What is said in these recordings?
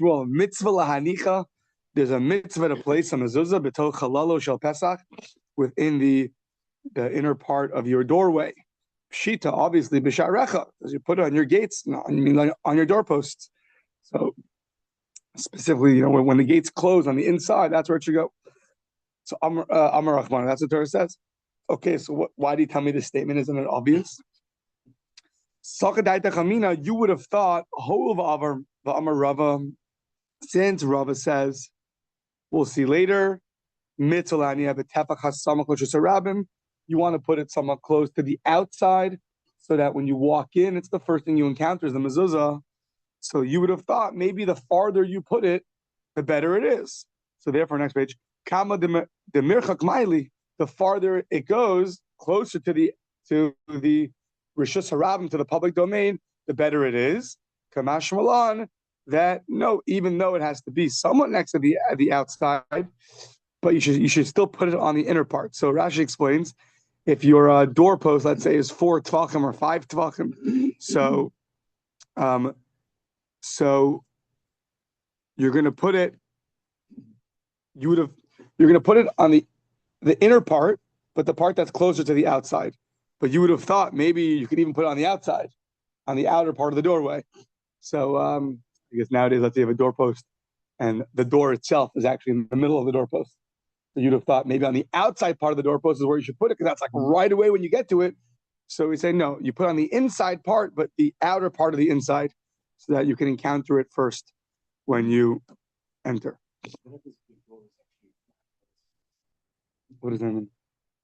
Shmuel, mitzvah lahanicha. There's a mitzvah to place a mezuzah b'toch halalo shel Pesach within the inner part of your doorway. Pshita, obviously, b'sharecha, as you put it on your gates, on your doorposts. So specifically, when the gates close on the inside, that's where it should go. So Amar Rahman, that's what Torah says. Okay, so why do you tell me this statement? Isn't it obvious? You would have thought, since Rava says, we'll see later, you want to put it somewhat close to the outside so that when you walk in, it's the first thing you encounter is the mezuzah. So you would have thought maybe the farther you put it, the better it is. So therefore, next page, the farther it goes, closer to the Rishus Harabim, to the public domain, the better it is. Kamash Malan, that no, even though it has to be somewhat next to the outside, but you should still put it on the inner part. So Rashi explains, if your doorpost, let's say, is 4 tvachim or 5 tvachim, so you're going to put it. You're going to put it on the inner part, but the part that's closer to the outside. But you would have thought maybe you could even put it on the outside, on the outer part of the doorway. So I guess nowadays, let's say you have a doorpost, and the door itself is actually in the middle of the doorpost. So you'd have thought maybe on the outside part of the doorpost is where you should put it, because that's like right away when you get to it. So we say, no, you put on the inside part, but the outer part of the inside, so that you can encounter it first when you enter. What does that mean?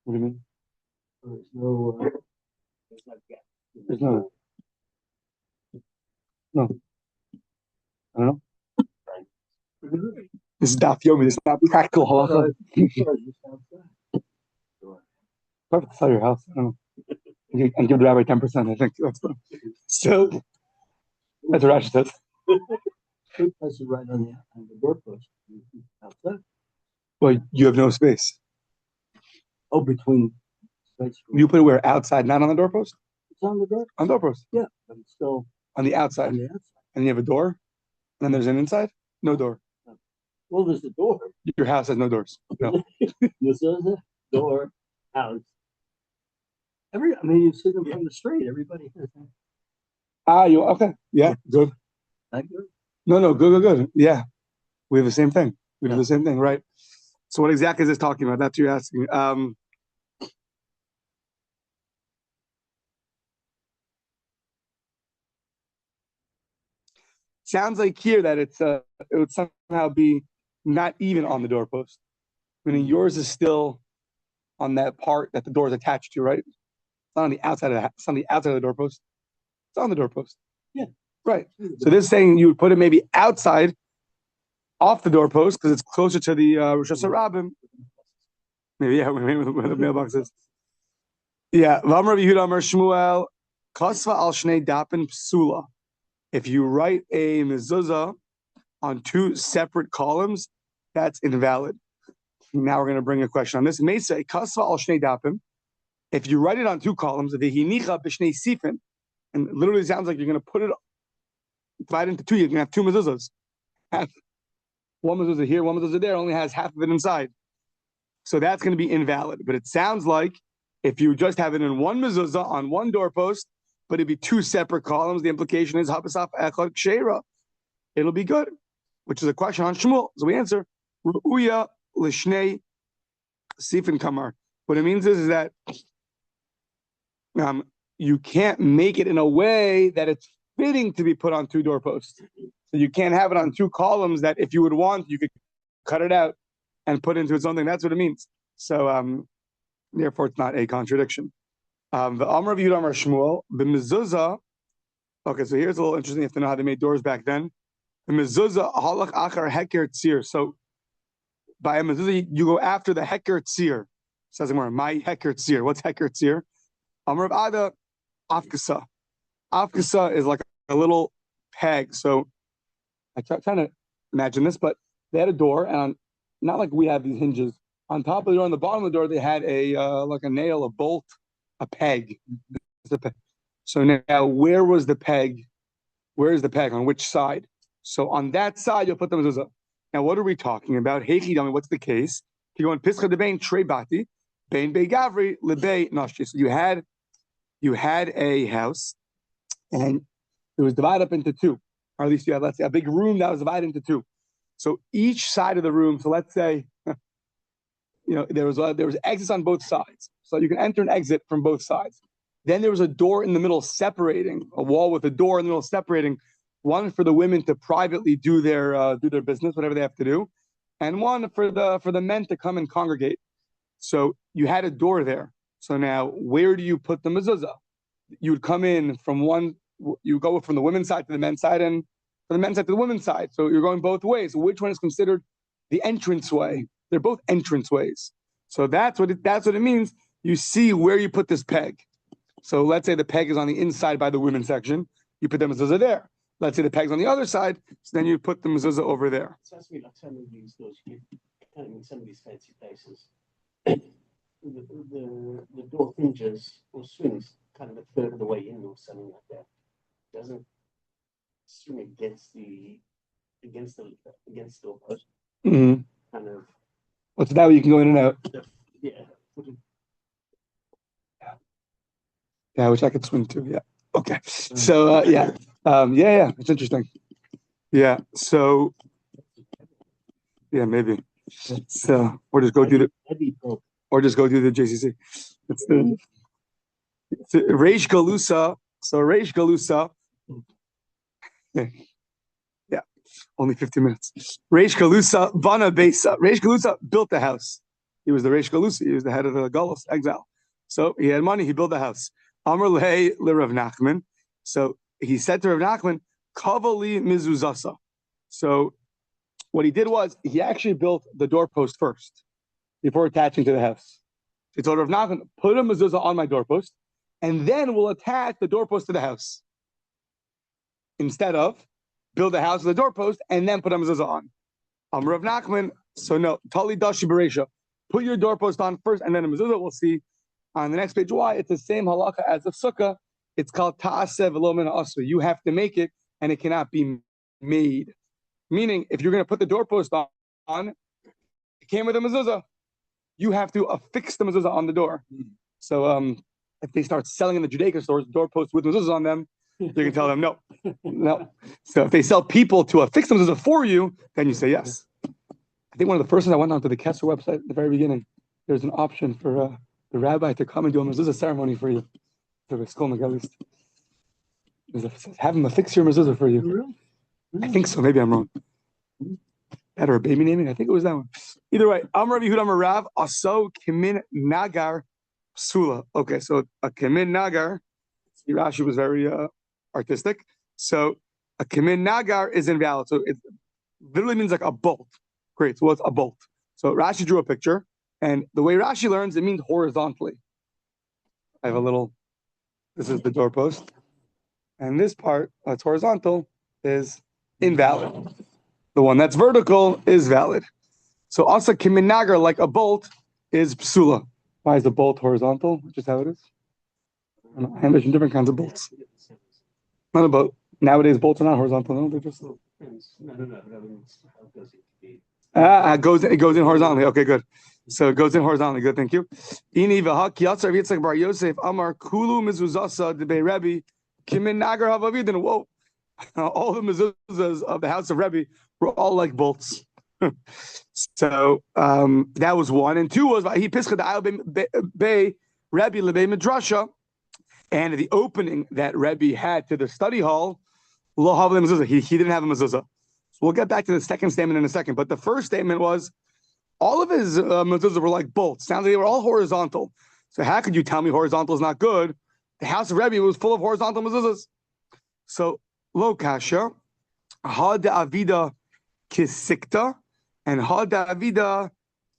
What do you mean? There's no. No. I don't know. This is Daf Yomi. This is not practical halacha. Perfect to sell your house. I don't know. And give the rabbi 10%. I think that's the. So that's what Rashi says. Place it right on the doorpost outside. Well, you have no space. Oh, between. You put it where? Outside, not on the doorpost? It's on the doorpost. On the doorpost. Yeah, but it's still on the outside. On the outside. And you have a door? And then there's an inside? No door. Well, there's the door. Your house has no doors. No. This is a door, house. You see them from the street. Everybody has that. You okay? Yeah, good. That good? No, good. Yeah, we have the same thing. We do the same thing, right? So what exactly is this talking about? That's what you're asking. Sounds like here that it would somehow be not even on the doorpost, meaning yours is still on that part that the door is attached to, right? It's not on the outside of it's on the outside of the doorpost. It's on the doorpost. Yeah, right. So this is saying you would put it maybe outside, off the doorpost, because it's closer to the Rishus Harabim. Maybe where the mailbox is. Yeah. V'amar Yehuda Amar Shmuel kasva al shnei dapin psula. If you write a mezuzah on 2 separate columns, that's invalid. Now we're going to bring a question on this. May say kasva al shnei dapim. If you write it on 2 columns, v'hinicha b'shnei sifin, and it literally sounds like you're going to put it divide into 2. You're going to have 2 mezuzahs. One mezuzah here, one mezuzah there. Only has half of it inside, so that's going to be invalid. But it sounds like if you just have it in 1 mezuzah on 1 doorpost, but it'd be 2 separate columns, the implication is habasaf echad kshera. It'll be good, which is a question on Shmuel. So we answer ru'uya l'shnei sifin kamar. What it means is that you can't make it in a way that it's fitting to be put on 2 doorposts. So you can't have it on 2 columns that if you would want, you could cut it out and put into its own thing. That's what it means. So therefore, it's not a contradiction. The Amar of Yehuda Amar Shmuel, the mezuzah. Okay, so here's a little interesting. You have to know how they made doors back then. The mezuzah halach achar heker tzir. So by a mezuzah, you go after the heker tzir. Says more, my heker tzir. What's heker tzir? Amar of Ada afkasa. Afkasa is like a little peg. So I'm trying to imagine this, but they had a door, and not like we have these hinges. On top of the door, on the bottom of the door, they had a like a nail, a bolt, a peg. So now, where was the peg? Where is the peg? On which side? So on that side, you'll put the mezuzah. Now, what are we talking about? Heichi, tell me, what's the case? You go in Pischa de Bein Trei Bati, Bein Bei Gavri Lebei Nashri. So you had a house, and it was divided up into two, or at least you had, let's say, a big room that was divided into two. So each side of the room. So let's say, there was exits on both sides, so you can enter and exit from both sides. Then there was a door in the middle separating, a wall with a door in the middle separating, one for the women to privately do their business, whatever they have to do, and one for the men to come and congregate. So you had a door there. So now, where do you put the mezuzah? You would come in from one. You go from the women's side to the men's side, and from the men's side to the women's side. So you're going both ways. Which one is considered the entranceway? They're both entranceways. So that's what it means. You see where you put this peg. So let's say the peg is on the inside by the women's section. You put the mezuzah there. Let's say the peg's on the other side. So then you put the mezuzah over there. So that's like some of these doors, kind of in some of these fancy places. The door hinges or swings kind of a third of the way in or something like that. Doesn't swing against the door post. Mm-hmm. Kind of. What's that way you can go in and out? Yeah. Yeah, which I could swing too. Yeah. Okay. So yeah. It's interesting. Yeah. So yeah, maybe. So or just go do the JCC. It's the Reish Galusa. So Reish Galusa. Yeah, only 15 minutes. Reish Galusa Bana Besa. Reish Galusa built the house. He was the Reish Galusa. He was the head of the Galus exile. So he had money. He built the house. Amr Lehei Rav Nachman. So he said to Rav Nachman, Kavali Mizuzasa. So what he did was he actually built the doorpost first before attaching to the house. He told Rav Nachman, put a mezuzah on my doorpost, and then we'll attach the doorpost to the house. Instead of build the house with the doorpost and then put a mezuzah on. Rav Nachman, so no, Tali Dashi Beresha. Put your doorpost on first and then a mezuzah. We'll see on the next page why. It's the same halacha as of sukkah. It's called ta'aseh v'lo min asra. You have to make it and it cannot be made. Meaning, if you're going to put the doorpost on, it came with a mezuzah. You have to affix the mezuzah on the door. So if they start selling in the Judaica stores doorposts with mezuzahs on them, you can tell them no. So if they sell people to affix the mezuzah for you, then you say yes. I think one of the first things I went onto the Kessler website at the very beginning, there's an option for the rabbi to come and do a mezuzah ceremony for you. For the school, at least. Have him affix your mezuzah for you. Really? I think so. Maybe I'm wrong. That or a baby naming? I think it was that one. Either way, Amar Yehud Amar Rav Aso Kimin Nagar Sula. Okay, so a Kimin Nagar. Rashi was very artistic. So a Kimin Nagar is invalid. So it literally means like a bolt. Great. So what's a bolt? So Rashi drew a picture, and the way Rashi learns, it means horizontally. I have a little. This is the doorpost, and this part that's horizontal is invalid. The one that's vertical is valid. So asa kiminagar, like a bolt, is psula. Why is the bolt horizontal? Which is how it is. I envision different kinds of bolts. Not a boat. Nowadays, bolts are not horizontal. No, they're just. No. It goes in horizontally. Okay, good. So it goes in horizontally. Good, thank you. Ini v'hak yatzar v'yitzak bar Yosef amar kulu mezuzasa debei Rebbe kimin nagar havavidin. Whoa. All the mezuzahs of the house of Rebbe were all like bolts. So that was one. And two was he pischa da'al bei Rebbe lebei midrasha, and the opening that Rebbe had to the study hall, lo havle mezuzah. He didn't have a mezuzah. So we'll get back to the second statement in a second. But the first statement was all of his mezuzahs were like bolts. Sounds like they were all horizontal. So how could you tell me horizontal is not good? The house of Rebbe was full of horizontal mezuzahs. So lo kasha, ha da'avida kisikta, and ha da'avida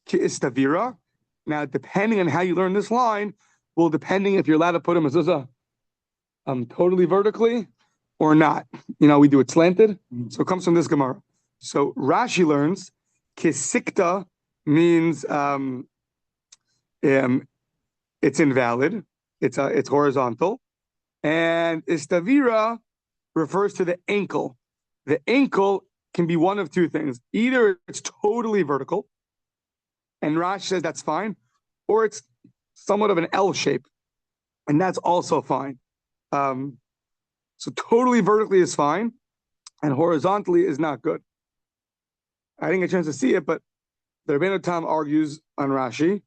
ki'istavira. Now, depending on how you learn this line, will depending if you're allowed to put a mezuzah totally vertically or not. We do it slanted. So it comes from this Gemara. So Rashi learns kisikta means it's invalid. It's horizontal, and istavira refers to the ankle. the ankle can be one of two things. Either it's totally vertical, and Rashi says that's fine, or it's somewhat of an L shape, and that's also fine. So totally vertically is fine, and horizontally is not good. I didn't get a chance to see it, but the Rabbeinu Tam argues on Rashi,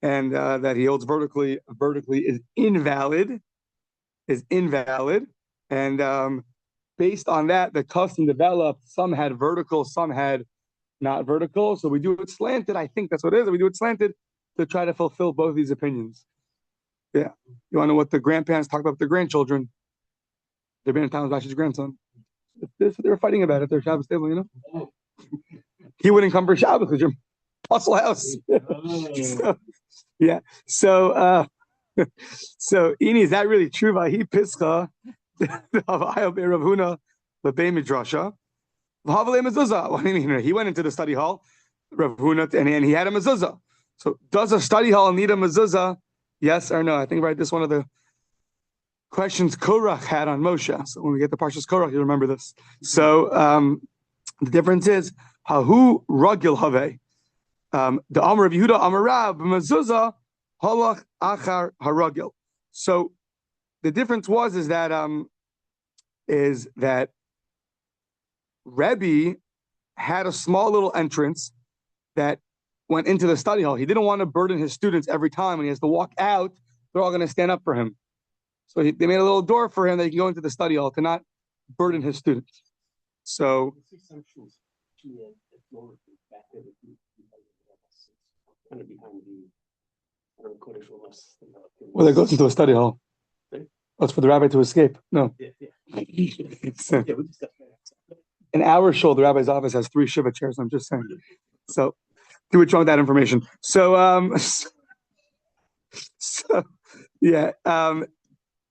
and that he holds vertically is invalid, and based on that, the custom developed. Some had vertical, some had not vertical. So we do it slanted. I think that's what it is. We do it slanted to try to fulfill both these opinions. Yeah. You want to know what the grandparents talked about with their grandchildren? They've been in town with Rashi's grandson. This they were fighting about at their Shabbos table, you know? He wouldn't come for Shabbos because you're hustle house. So Ini, is that really true? Vahi Pischa, Rav Huna, Lebei Midrasha. V'havale mezuzah. What do you mean? He went into the study hall, Rav Huna, and he had a mezuzah. So does a study hall need a mezuzah? Yes or no? I think this one of the questions Korach had on Moshe. So when we get to Parshas Korach, you remember this. So the difference is Hahu Ragil Have. The Amar of Yehuda Amar Rab mezuzah halach achar haragil. So the difference is that Rebbe had a small little entrance that went into the study hall. He didn't want to burden his students every time when he has to walk out. They're all going to stand up for him. So they made a little door for him that he can go into the study hall to not burden his students. So well, that goes into a study hall. That's for the rabbi to escape. No. An hour shul, the rabbi's office has 3 shiva chairs. I'm just saying. So do what you want with that information.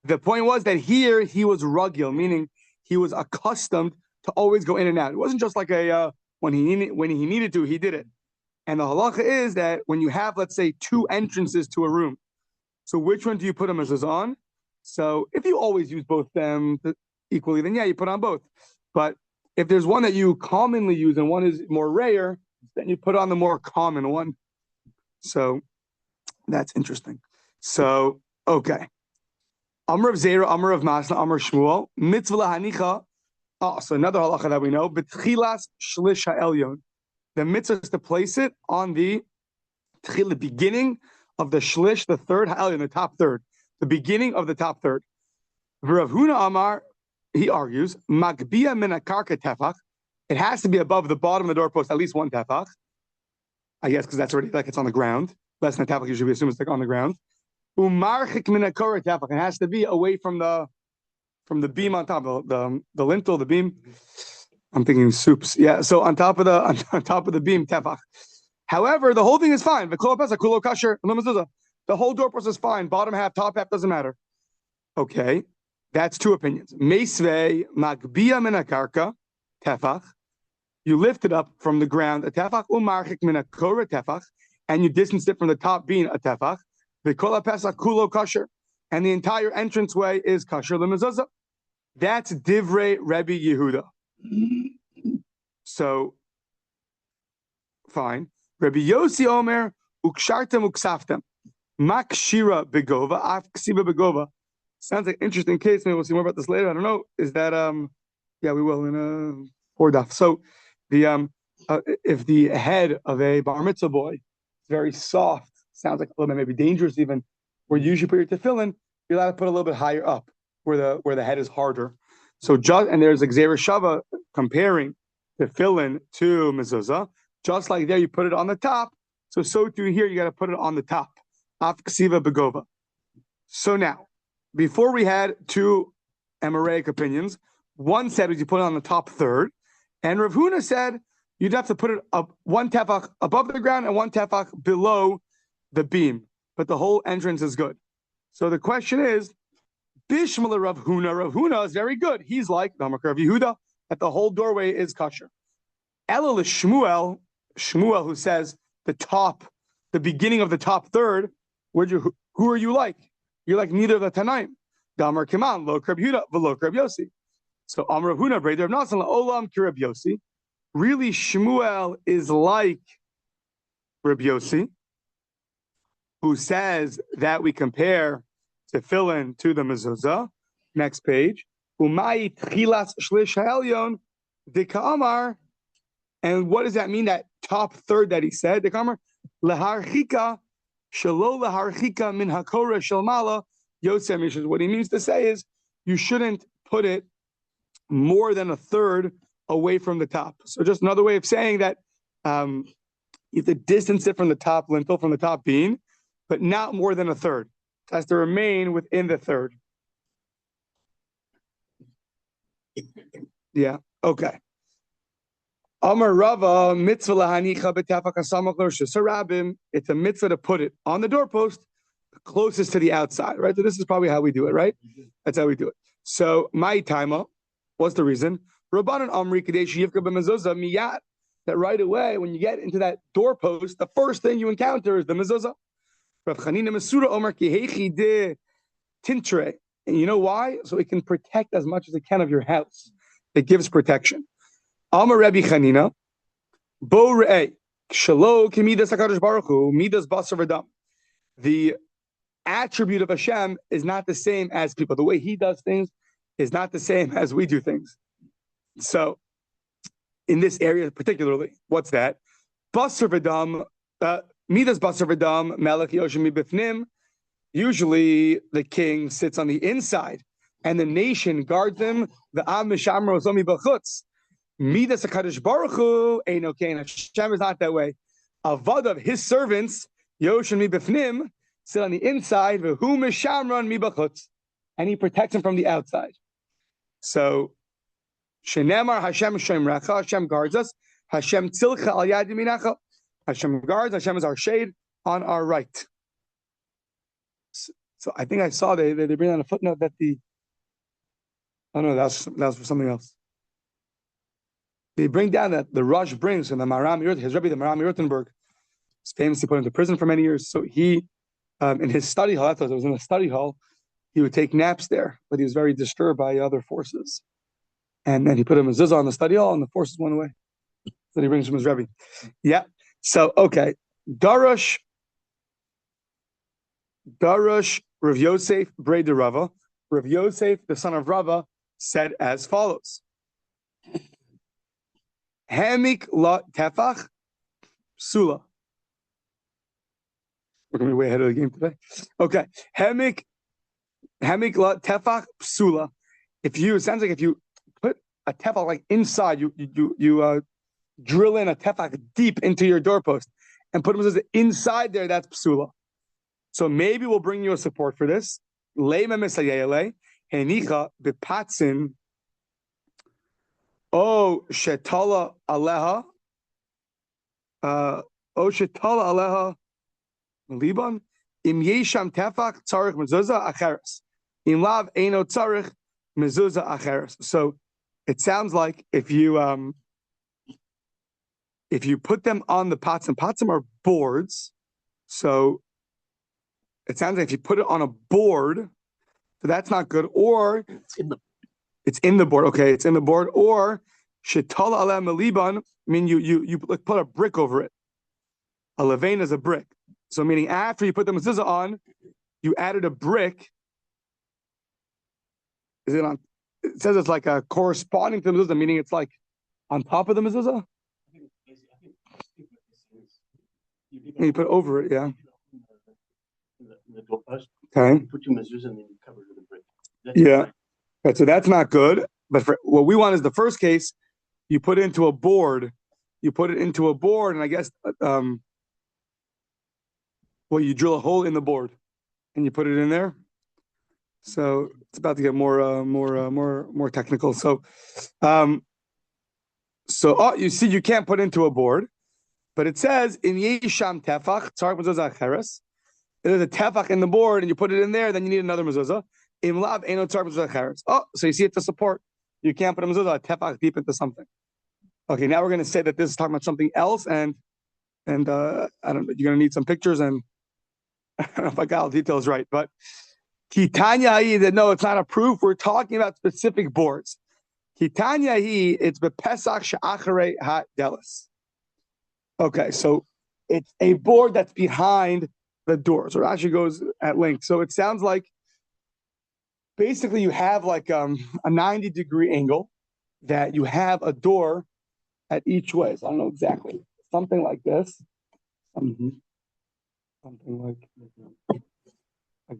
The point was that here he was ragil, meaning he was accustomed to always go in and out. It wasn't just like when he needed to, he did it. And the halacha is that when you have, let's say, 2 entrances to a room, so which one do you put a mezuzah on? So if you always use both them equally, then yeah, you put on both. But if there's one that you commonly use and one is more rare, then you put on the more common one. So that's interesting. So, okay. Amr of Zera, Amr of Masna, Amr Shmuel, mitzvah lahanicha. So another halacha that we know, betchilas shlish ha'elyon. The mitzvah is to place it on the beginning of the shlish, the third ha'elyon, the top third, the beginning of the top third. Rav Huna Amar, he argues, magbia min akarka tefach. It has to be above the bottom of the doorpost, at least 1 tefach. I guess because that's already like it's on the ground. Less than a tefach, usually we assume it's like on the ground. Umarchik min akora tefach. It has to be away from the beam on top, the lintel, the beam. I'm thinking soups. Yeah, so on top of the beam, tefach. However, the whole thing is fine. The whole doorpost is fine. Bottom half, top half, doesn't matter. Okay, that's 2 opinions. Meisvei magbia min akarka tefach. You lift it up from the ground, a tefach, umarchik min akora tefach, and you distance it from the top beam, a tefach. V'kol ha'pesach kulo kasher, and the entire entranceway is kasher l'mezuzah. That's divrei Rebbe Yehuda. So, fine. Rabbi Yossi Omer, ukshartem uksaftem, makshira begova, af ksiva begova. Sounds like an interesting case. Maybe we'll see more about this later. I don't know. Is that yeah, we will in a 4 daf. So the if the head of a bar mitzvah boy is very soft, sounds like a little bit maybe dangerous even, where you usually put your tefillin, you're allowed to put a little bit higher up where the head is harder. So and there's like Zera Shava comparing tefillin to mezuzah. Just like there, you put it on the top. So too here, you got to put it on the top. Af ksiva begova. So now, before we had 2 Amoraic opinions. One said you put it on the top third, and Rav Huna said you'd have to put it up 1 tefach above the ground and 1 tefach below the beam. But the whole entrance is good. So the question is, Bishmala Rav Huna is very good. He's like the Rav Yehuda, that the whole doorway is kosher. Elul Shmuel who says the beginning of the top third, who are you like? You're like neither of the Tanaim. Damar Kiman, Lo Krab Yehuda, Velo Krab Yossi. So Amar Huna Breder of Nasan Olam Ki Rabbi Yossi. Really, Shmuel is like Rabbi Yossi, who says that we compare tefillin to the mezuzah. Next page. Umay tchilas shlish ha'elyon dika'amar. And what does that mean? That top third that he said, dika'amar leharchika shelo leharchika min hakora shalmala yosem yishus. What he means to say is you shouldn't put it more than a third away from the top. So just another way of saying that you have to distance it from the top lintel, from the top beam, but not more than a third. It has to remain within the third. Yeah, okay. Amar Rava, mitzvah lahanicha b'tefach hasamach l'rosh hashanah. It's a mitzvah to put it on the doorpost closest to the outside, right? So this is probably how we do it, right? That's how we do it. So my timer, what's the reason? Rabbanan Amri kadesh yivka b'mezuzah miyat. That right away, when you get into that doorpost, the first thing you encounter is the mezuzah. Rav Chanina Mesura Omar ki heichi de tintre. And you know why? So it can protect as much as it can of your house. It gives protection. Amar Rabbi Chanina, Bo re'eh, shalo ki midas HaKadosh Baruch Hu, midas basar v'dam. The attribute of Hashem is not the same as people. The way He does things is not the same as we do things. So, in this area particularly, what's that? Basar v'dam, midas basar v'dam, melech yoshim mibifnim. Usually, the king sits on the inside, and the nation guards him. The am mishamro zomi b'chutz. Midas HaKadosh Baruch Hu eino kein. Hashem is not that way. Avad of His servants, yoshim mibifnim, sit on the inside. V'hu mishamron mibachutz, and He protects him from the outside. So, shenemar Hashem shomrecha. Hashem guards us. Hashem tzilcha al yad yaminacha. Hashem guards. Hashem is our shade on our right. So I think I saw they bring on a footnote that that's for something else. They bring down that the Rosh brings, and the Maram, his Rebbe, the Maram Yurtenberg, is famously put into prison for many years. So he, in his study hall, I thought it was in a study hall, he would take naps there, but he was very disturbed by other forces. And then he put a mezuzah on the study hall, and the forces went away. Then he brings from his Rebbe. Yeah. So, okay. Darush Rav Yosef Breder Rava. Rav Yosef, the son of Rava, said as follows: Hamik la tefach psula. We're going to be way ahead of the game today. Okay, Hamik la tefach psula. It sounds like if you put a tefach like inside, you drill in a tefach deep into your doorpost and put them inside there. That's psula. So maybe we'll bring you a support for this. Leima misayele henicha bepatzin o shetala aleha liban im yesham tefach tzarich mezuzah acheres im lav eino tzarich mezuzah acheres. So it sounds like if you put them on the patzim, patzim are boards, so it sounds like if you put it on a board, so that's not good. Or it's in the board. Okay, it's in the board. Or shetal alem meliban, I mean you put a brick over it. A levain is a brick. So meaning after you put the mezuzah on, you added a brick. Is it on? It says it's like a corresponding to the mezuzah, meaning it's like on top of the mezuzah. And you put over it, yeah. The doorpost. Okay. You put your mezuzah and then you cover it with a brick. Yeah. Right, so that's not good. But for what we want is the first case, you put it into a board. You put it into a board, and I guess you drill a hole in the board and you put it in there. So it's about to get more technical. So you see, you can't put into a board, but it says in Yesham Tefach Tzarich Mezuzah Acheres. There's a tefach in the board, and you put it in there, then you need another mezuzah. Im lav eino tzarich mezuzah acheres. Oh, so you see it to support. You can't put a mezuzah, a tefach deep into something. Okay, now we're going to say that this is talking about something else, and I don't know. You're going to need some pictures, and I don't know if I got all the details right, but Kitanya that no, it's not a proof. We're talking about specific boards. Kitanya it's bepesach she'acharei ha-delis. Okay, so it's a board that's behind the door. So Rashi goes at length. So it sounds like basically you have like a 90-degree angle that you have a door at each way. So I don't know exactly. Something like this. Something like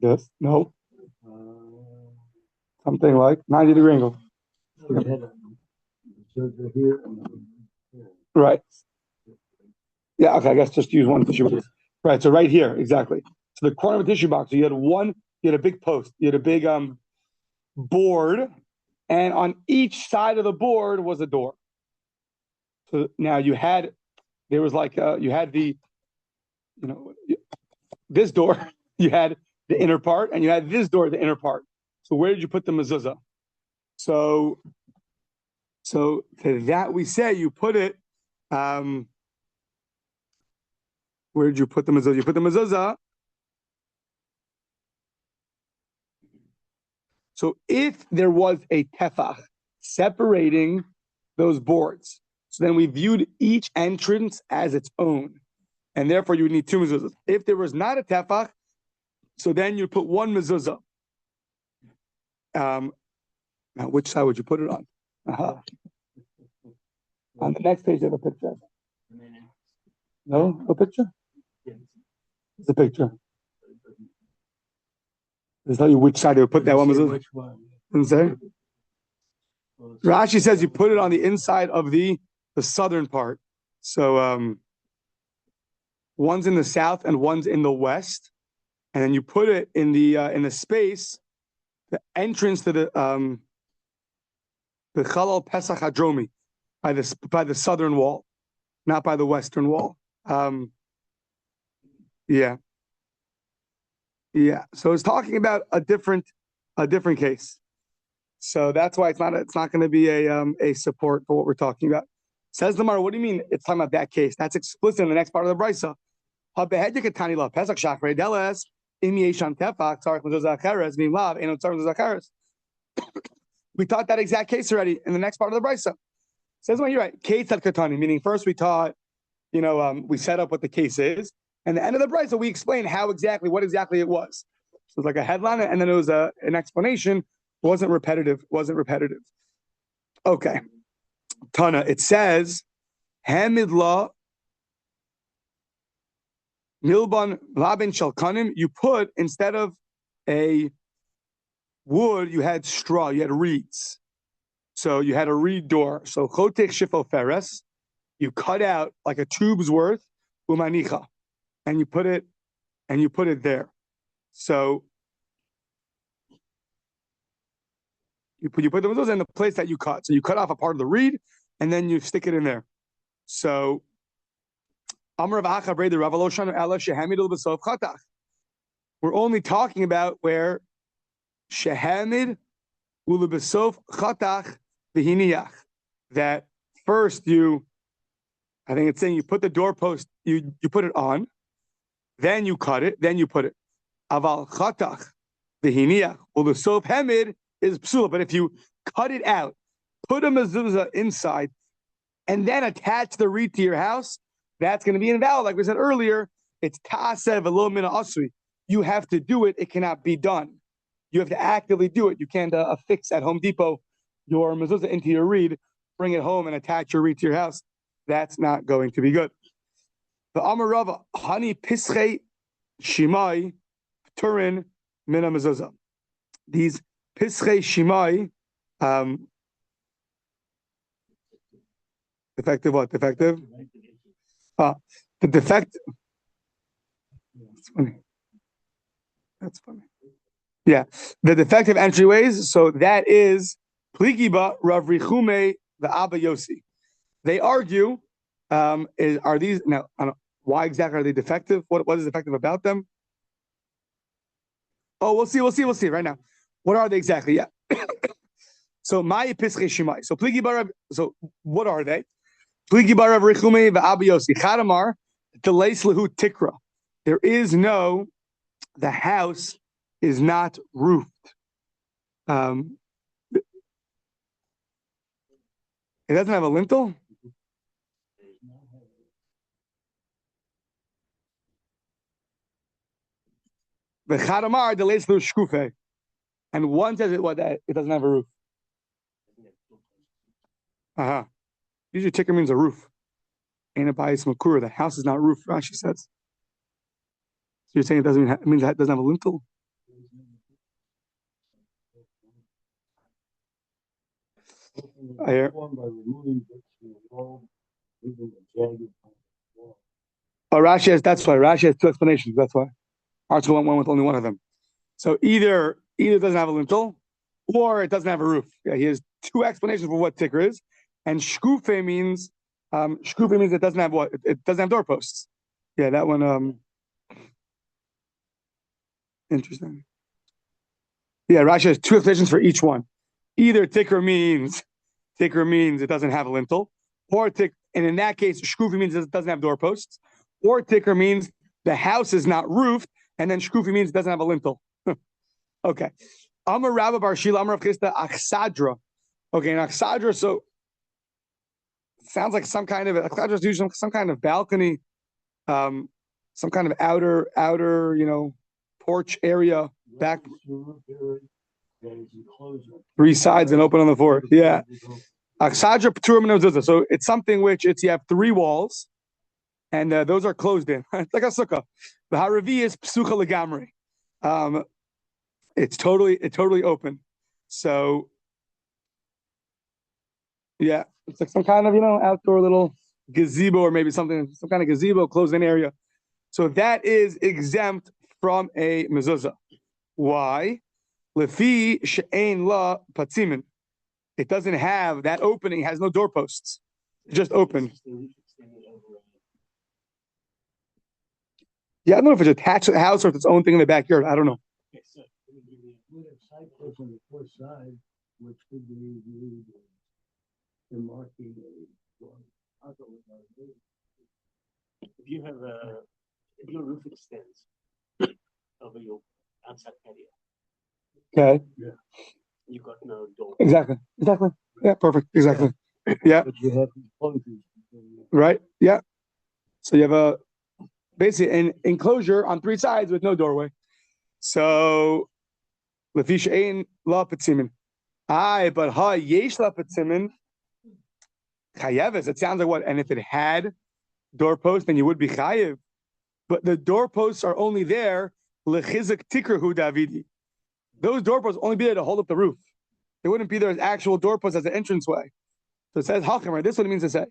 this. No. Something like 90-degree angle. Right. Yeah, okay, I guess just use one tissue box. Right, so right here, exactly. So the corner of a tissue box, so you had a big post, you had a big board, and on each side of the board was a door. So now you had this door, you had the inner part, and you had this door, the inner part. So where did you put the mezuzah? So to that we say you put it, where did you put the mezuzah? You put the mezuzah. So if there was a tefach separating those boards, so then we viewed each entrance as its own, and therefore you would need two mezuzahs. If there was not a tefach, so then you put one mezuzah. Now, which side would you put it on? On the next page, you have a picture. No picture? It's a picture. Does tell you which side they would put that one mezuzah. Which one? Didn't say. Rashi says you put it on the inside of the southern part. So one's in the south and one's in the west, and then you put it in the space, the entrance to the Chalal Pesach Hadromi, by the southern wall, not by the western wall. Yeah. So it's talking about a different case. So that's why it's not going to be a support for what we're talking about. Says the Gemara, what do you mean it's talking about that case? That's explicit in the next part of the brisa. We taught that exact case already in the next part of the brisa. Says the Gemara, you're right. Case at katani, meaning first we taught, we set up what the case is, and the end of the brisa we explained what exactly it was. So it's like a headline, and then it was an explanation. Wasn't repetitive. Okay. Tana, it says, Hamidla Milban Labin Shalkanim, you put, instead of a wood, you had straw, you had reeds. So you had a reed door. So Chotek Shifo Feres, you cut out like a tube's worth, Umanicha, and you put it there. So you put the mezuzah in the place that you cut. So you cut off a part of the reed, and then you stick it in there. So we're only talking about where shehamid ulubesof chatach v'hiniach. That first I think it's saying you put the doorpost, you put it on, then you cut it, then you put it. Aval chatach v'hiniach ulubesof hamid is psula, but if you cut it out, put a mezuzah inside, and then attach the reed to your house, that's going to be invalid. Like we said earlier, it's ta'aseh v'lo min asri. You have to do it. It cannot be done. You have to actively do it. You can't affix at Home Depot your mezuzah into your reed, bring it home, and attach your reed to your house. That's not going to be good. The Amar Rava, hani pischei shimai turin min mezuzah. These pischei shimai, defective what? Defective? The defect. That's funny. Yeah, the defective entryways. So that is pligiba Rav Richume the Abba Yossi. They argue, are these now? Why exactly are they defective? What is defective about them? Oh, we'll see right now. What are they exactly? Yeah. So my pischei shimai. So pligiba Rav. So what are they? Pligiba Rav Richume the Abba Yossi. Chadamar delays lahu tikra. There is no. The house is not roofed. It doesn't have a lintel? The Chadamar delays through shkufe. And one says it doesn't have a roof. Usually ticker means a roof. Ain't a bias makura. The house is not roof, Rashi says. So you're saying it means that it doesn't have a lintel? I hear. Rashi has, that's why. Rashi has two explanations. That's why. Article went with only one of them. So either it doesn't have a lintel or it doesn't have a roof. Yeah, he has two explanations for what ticker is. And shkufe means it doesn't have what? It doesn't have doorposts. Yeah, that one interesting. Yeah, Rashi has two explanations for each one. Either ticker means it doesn't have a lintel, or and in that case, shkufi means it doesn't have doorposts, or ticker means the house is not roofed, and then shkufi means it doesn't have a lintel. Okay. Amar Rabba Bar Shila, Amar Rav Chisda, Achsadra. Okay, an Achsadra, so sounds like some kind of Achsadra is usually some kind of balcony, some kind of outer, porch area, back. 3 sides and open on the 4th. Yeah. Achsadra P'turim Mezuzah. So it's something which you have 3 walls, and those are closed in. It's like a sukkah. The Haravi is Psucha Legamri. It's totally open. So yeah, it's like some kind of outdoor little gazebo, or maybe some kind of gazebo, closed-in area. So that is exempt from a mezuzah. Why? Lefi she'ein la patzimin. It doesn't have that opening. Has no doorposts. It's just open. Yeah, I don't know if it's attached to the house or if it's its own thing in the backyard. I don't know. Which could be the marking. If your roof extends over your outside patio. Okay. Yeah. You got no door. Exactly. Yeah, perfect. Exactly. Yeah. But you have right. Yeah. So you have basically an enclosure on 3 sides with no doorway. So Lefisha ein la petzimin. But ha yesh la petzimin chayeves. It sounds like what? And if it had doorposts, then you would be chayev. But the doorposts are only there lechizik tikrahu davidi. Those doorposts only be there to hold up the roof. They wouldn't be there as actual doorposts as an entranceway. So it says hacham, right? This is what it means to say.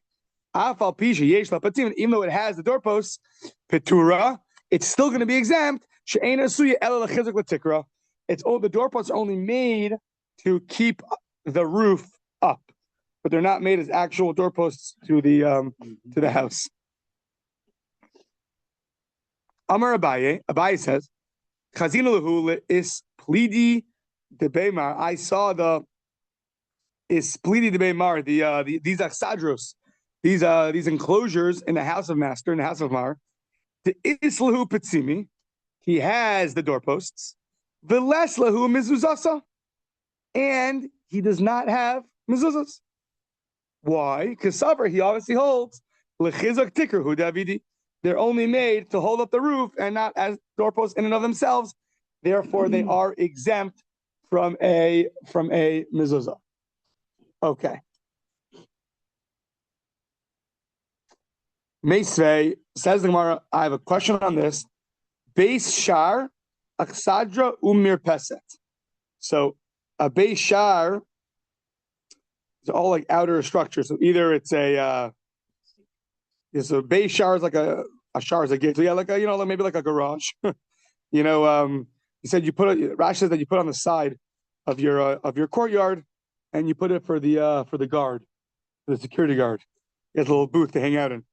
Afal pisha yesh la petzimin. Even though it has the doorposts, petura, it's still going to be exempt. She'ein asuya ela lechizik letikra. The doorposts are only made to keep the roof up, but they're not made as actual doorposts to the house. Amar Abaye says, Chazina lahu is plidi de beimar. I saw the is plidi de beimar, these achsadros, these enclosures in the house of master, in the house of Mar. The islahu petzimi, he has the doorposts. The less lahu mezuzasa, and he does not have mezuzas. Why? Because he obviously holds lechizak tikrahu davidi. They're only made to hold up the roof and not as doorposts in and of themselves. Therefore, they are exempt from a mezuzah. Okay. Meisvei says the Gemara, I have a question on this. Beis shar achsadra umir peset. So a beis shar is all like outer structure. So either it's so beis shar is like a shar is a gate. So yeah, like maybe like a garage. He said Rashi says that you put on the side of your courtyard, and you put it for the guard, for the security guard. He has a little booth to hang out in.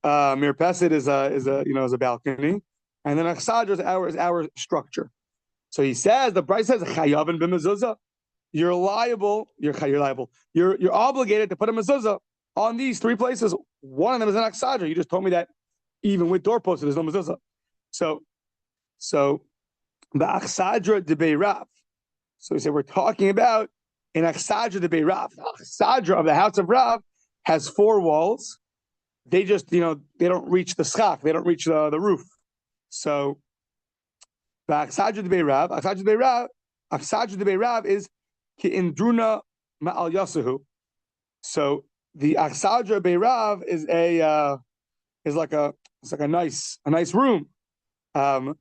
Mirpeset is a balcony, and then achsadra is our structure. So he says the Bryce says chayavin b'mezuzah. You're liable. You're obligated to put a mezuzah on these 3 places. One of them is an achsadra. You just told me that even with doorposts, there's no mezuzah. So the achsadra de beirav. So he said we're talking about In Achsadra the Bei Rav, Achsadra of the house of Rav has 4 walls. They just, they don't reach the schach. They don't reach the roof. So, the Achsadra the Bei Rav, Achsadra the Bei Rav is ki indruna ma'al yasahu. So the Achsadra Bei Rav is like a nice room. Ki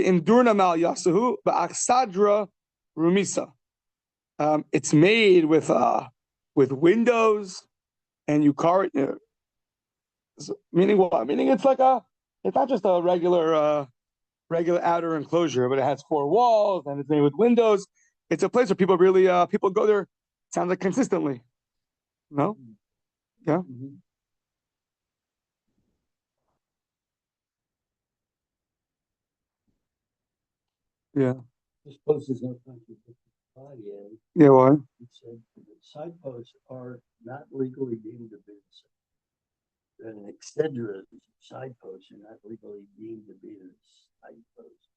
indruna ma'al yasahu, but Achsadra rumisa. It's made with windows, and you carve it. Meaning what? Meaning it's not just a regular outer enclosure, but it has 4 walls and it's made with windows. It's a place where people really people go there. It sounds like consistently. No? Yeah. Mm-hmm. Yeah. This post is not contradicted. Yeah, why? It said side posts are not legally deemed a business. And exedras, side posts, are not legally deemed to be side posts.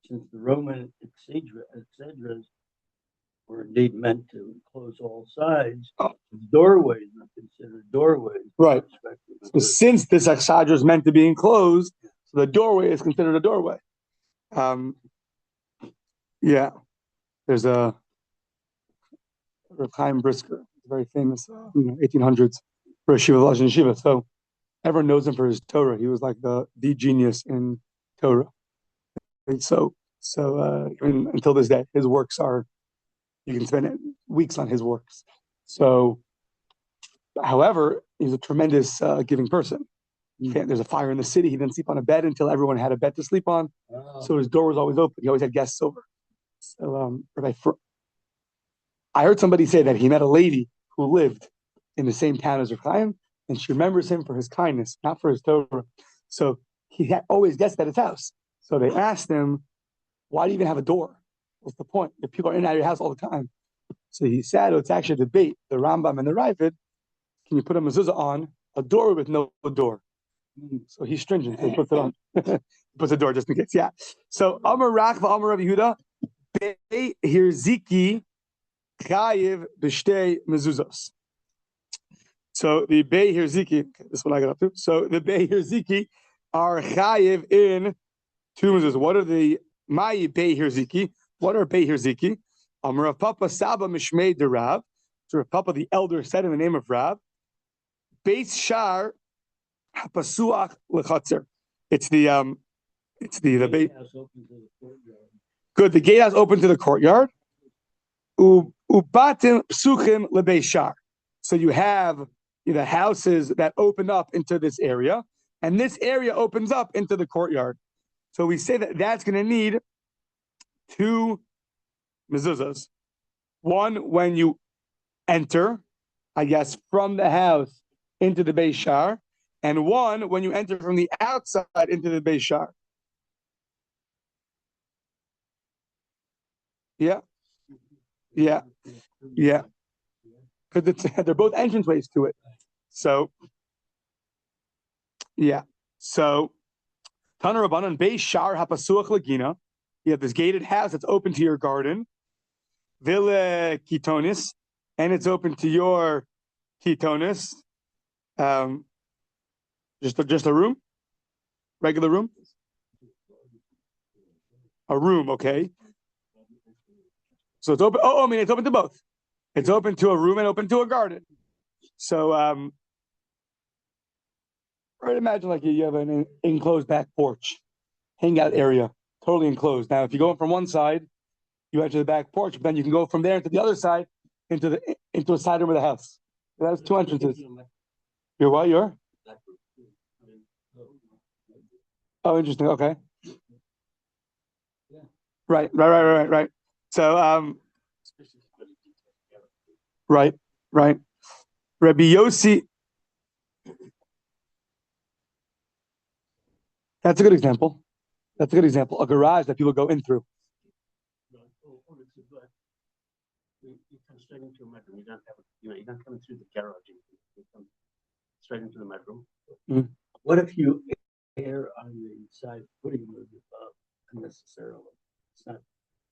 Since the Roman exedras were indeed meant to enclose all sides, doorways are considered doorways. Right. So since this exedra is meant to be enclosed, so the doorway is considered a doorway. Yeah. There's a Reb Chaim Brisker, very famous, 1800s, Rosh Yeshiva Lashon Yeshiva. So everyone knows him for his Torah. He was like the genius in Torah. And so until this day, his works you can spend weeks on his works. So, however, he's a tremendous giving person. There's a fire in the city. He didn't sleep on a bed until everyone had a bed to sleep on. Oh. So his door was always open. He always had guests over. So, I heard somebody say that he met a lady who lived in the same town as Reb Chaim, and she remembers him for his kindness, not for his Torah. So he had always guests at his house. So they asked him, why do you even have a door? What's the point? If people are in and out of your house all the time. So he said, it's actually a debate. The Rambam and the Ravid, can you put a mezuzah on a door with no door? So he's stringent. So he puts it on. He puts a door just in case. Yeah. So Amar Rachva, Amar Rabbi Yehuda, Bei Hirziki Chayiv B'Shtei Mezuzos. So the Bei Hirziki, this is what I got up to. So the Bei Hirziki are Chayiv in 2 mezuzos. What are the Mayi Bei Hirziki? What are Bei Hirziki? Rav Papa Saba Mishmei de Rav. So Rav Papa, the elder, said in the name of Rav, Beis Shar Hapasuach Lechatzer. It's the Beit. Good. The gatehouse open to the courtyard. Ubatim psuchim lebeis shar. So you have the houses that open up into this area, and this area opens up into the courtyard. So we say that that's going to need 2 mezuzahs. One when you enter, I guess, from the house into the Beis Shar, and one when you enter from the outside into the Beis Shar. Yeah. Yeah. Yeah. Because they're both entranceways to it. So, yeah. So, Tana Rabbanan, Beis Shar Hapasuach Lagina. You have this gated house that's open to your garden. Villa Ketonis. And it's open to your Ketonis. Just a room? Regular room? A room, okay. So it's open. It's open to both. It's open to a room and open to a garden. So, right, imagine like you have an enclosed back porch, hangout area, totally enclosed. Now, if you go in from one side, you enter the back porch, but then you can go from there to the other side into a side room of the house. So that's 2 entrances. You're what? You're? Oh, interesting. Okay. Right. So, right. Rabbi Yossi. That's a good example. A garage that people go in through. You come straight into a bedroom. You're not coming through the garage. You come straight into the bedroom. Mm-hmm. What if you air on the side footing above unnecessarily? It's not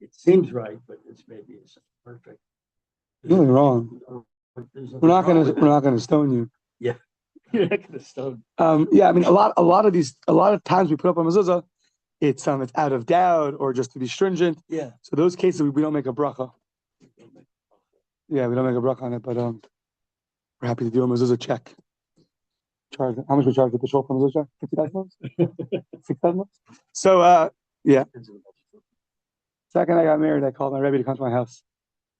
it seems right, but this maybe is perfect. You're really wrong. We're not gonna stone you. Yeah, you're not gonna stone. Yeah, I mean a lot of times we put up a mezuzah, it's out of doubt or just to be stringent. Yeah. So those cases we don't make a bracha. Yeah, we don't make a bracha on it, but we're happy to do a mezuzah check. Charge how much we charge at the shop for mezuzah? $50,000? $6,000? So yeah. Second I got married, I called my Rebbe to come to my house.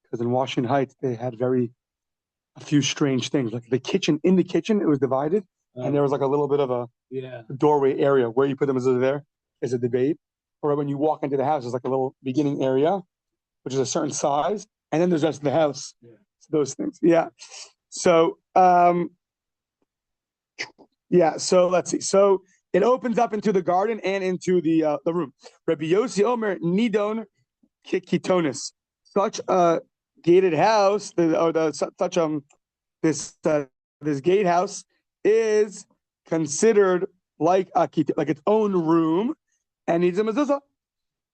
Because in Washington Heights they had a few strange things. Like in the kitchen it was divided and there was like a little bit of a doorway area where you put the mezuzah there is a debate. Or when you walk into the house, there's like a little beginning area, which is a certain size, and then there's the rest of the house. Yeah. So those things. Yeah. So so let's see. So it opens up into the garden and into the room. Rabbi Yossi Omer Nidon Kikitonis. Such a gated house, this gatehouse is considered like its own room and needs a mezuzah.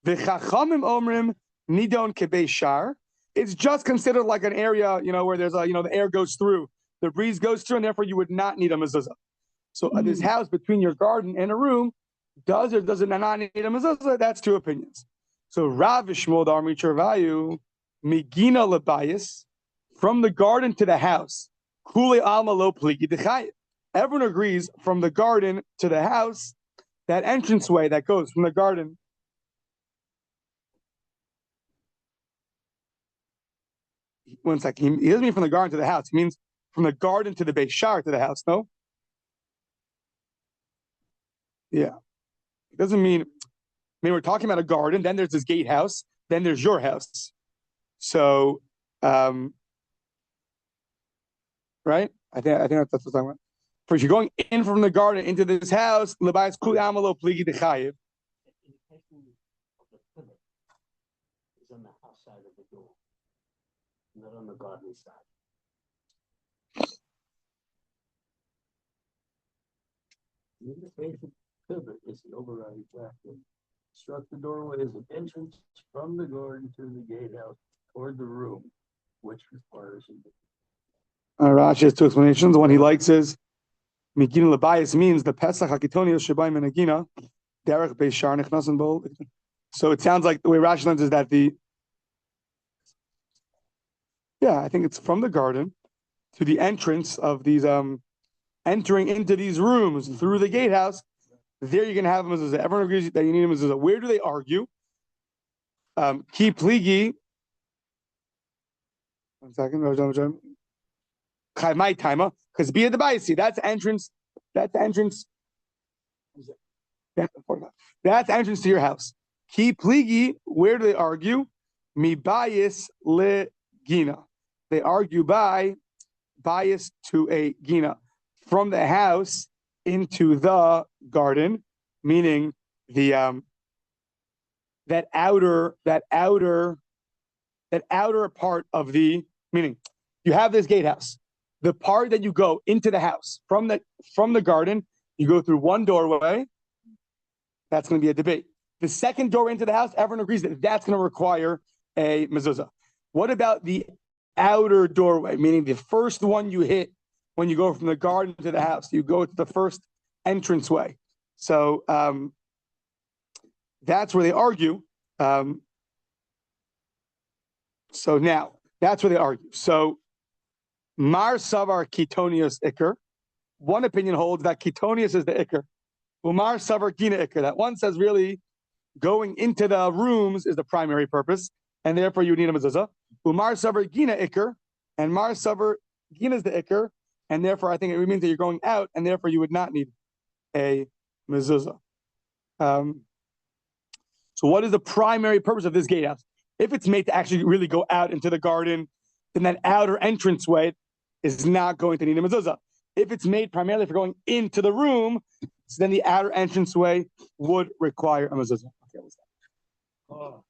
V'chachamim omrim nidon kebei shar. It's just considered like an area, where there's the air goes through, the breeze goes through, and therefore you would not need a mezuzah. So this house between your garden and a room does or does it not need a mezuzah? That's two opinions. So Rav Shmuel Darmi Chervayu Migina lebayis, from the garden to the house. Kule alma lo pligi dechayit. Everyone agrees from the garden to the house, that entranceway that goes from the garden. One second. He doesn't mean from the garden to the house. He means from the garden to the Beis Shar to the house. No. Yeah. It doesn't mean. We're talking about a garden. Then there's this gatehouse. Then there's your house. So, right? I think that's what I'm talking about. First, you're going in from the garden into this house. Lebayis kuli amalo pligi dechayev. Is on the house side of the door, not on the garden side. The interface of pivot is the overriding factor. Construct the doorway as an entrance from the garden to the gatehouse toward the room, which requires a Rashi has two explanations. One he likes is Migina Lebayis means the Pesach Hakitonios Shabai Menagina Derech Beis Shar Nechnasen Bol. So it sounds like the way Rashi learns is that I think it's from the garden to the entrance of these entering into these rooms through the gatehouse. There you're going to have a mezuzah. Everyone agrees that you need a mezuzah. Where do they argue? Ki pligi. One second. My timer, because be at the biasi. That's entrance. That's entrance. That's entrance to your house. Ki pligi. Where do they argue? Mi bias le gina. They argue by bias to a gina from the house into the garden, meaning the that outer part of the, meaning you have this gatehouse. The part that you go into the house from the garden, you go through one doorway. That's going to be a debate. The second door into the house, everyone agrees that that's going to require a mezuzah. What about the outer doorway, meaning the first one you hit when you go from the garden to the house? You go to the first entranceway. So that's where they argue. So now that's where they argue. So Mar Savar Kitonius Iker. One opinion holds that Kitonius is the Iker. Umar Savar Gina Iker. That one says really going into the rooms is the primary purpose, and therefore you need a mezuzah. Umar Savar Gina Iker, and Mar Savar Gina is the Iker, and therefore I think it means that you're going out, and therefore you would not need a mezuzah. So what is the primary purpose of this gatehouse? If it's made to actually really go out into the garden, then that outer entranceway is not going to need a mezuzah. If it's made primarily for going into the room, so then the outer entranceway would require a mezuzah. Okay, what's that?